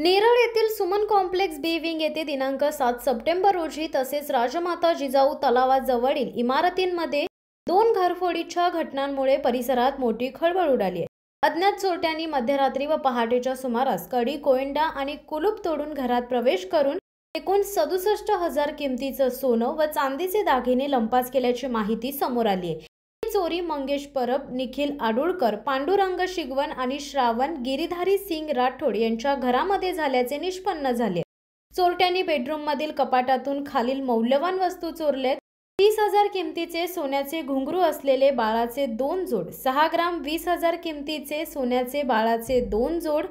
नेरळ येथील सुमन कॉम्प्लेक्स बी विंग येथे दिनांक 7 सप्टेंबर रोजी तसेच राजमाता जिजाऊ तलावाजवळील इमारतींमध्ये 2 घरफोडीच्या घटनांमुळे परिसरात मोठी खळबळ उडाली आहे। अज्ञात चोरट्यांनी मध्यरात्री व पहाटेच्या सुमारास कडी, कोयंडा आणि कुलूप तोडून घरात प्रवेश करून एकूण 67,000 किमतीचं सोनं व चांदीचे दागिने लंपास केल्याची माहिती समोर आली आहे। चोरी मंगेश परब, निखिल आडुळकर, पांडुरंग शिगवन आणि श्रावण गिरीधारी सिंग राठोड यांच्या घरामध्ये झाल्याचे निष्पन्न झाले। चोरट्यांनी बेडरूम मधील कपाटातून खालील मौल्यवान वस्तू चोरलेत। 30,000 किमतीचे सोन्याचे घुंगरू असलेले बाळाचे 2 जोड, 6 ग्राम 20,000 किमतीचे सोन्याचे बाळाचे 2 जोड,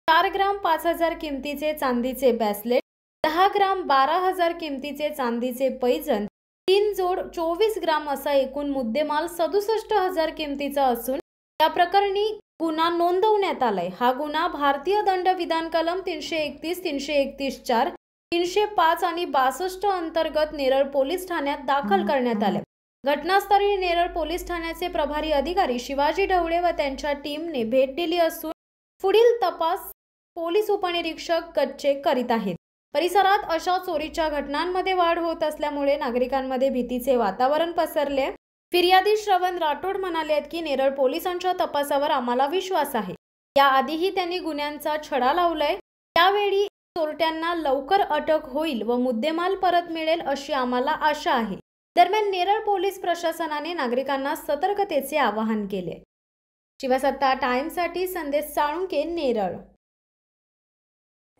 4 ग्राम 5,000 किमतीचे चांदीचे ब्रेसलेट, 10 ग्राम 12,000 किमतीचे चांदीचे पैंजण, 3 जोड 24 ग्राम असा एकूण मुद्देमाल 67,000 किमतीचा असून या प्रकरणी गुन्हा नोंदवण्यात आलाय। हा गुन्हा भारतीय दंड विधान कलम 331, 331(4), 305 आणि 62 अंतर्गत नेरळ पोलीस ठाण्यात दाखल करण्यात आले। घटनास्थळी नेरळ पोलीस ठाण्याचे प्रभारी अधिकारी शिवाजी ढवळे व त्यांच्या टीमने भेट दिली असून पुढील तपास पोलीस उपनिरीक्षक गच्चे करीत आहेत। परिसरात अशा चोरीच्या घटनांमध्ये वाढ होत असल्यामुळे नागरिकांमध्ये भीतीचे वातावरण पसरले। फिर्यादी श्रवण राठोड म्हणाले की नेरळ पोलिसांच्या तपासावर आम्हाला विश्वास आहे। याआधीही त्यांनी गुन्ह्यांचा छडा लावलाय। त्यावेळी चोरट्यांना लवकर अटक होईल व मुद्देमाल परत मिळेल अशी आम्हाला आशा आहे। दरम्यान नेरळ पोलीस प्रशासनाने नागरिकांना सतर्कतेचे आवाहन केले। शिवसत्ता टाइम्ससाठी संदेश साळुंके, नेरळ।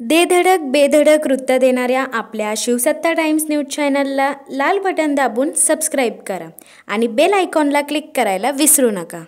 दे धडक बेधडक वृत्त देणाऱ्या आपल्या शिवसत्ता टाइम्स न्यूज चॅनलला लाल बटन दाबून सबस्क्राईब करा आणि बेल आयकॉनला क्लिक करायला विसरू नका।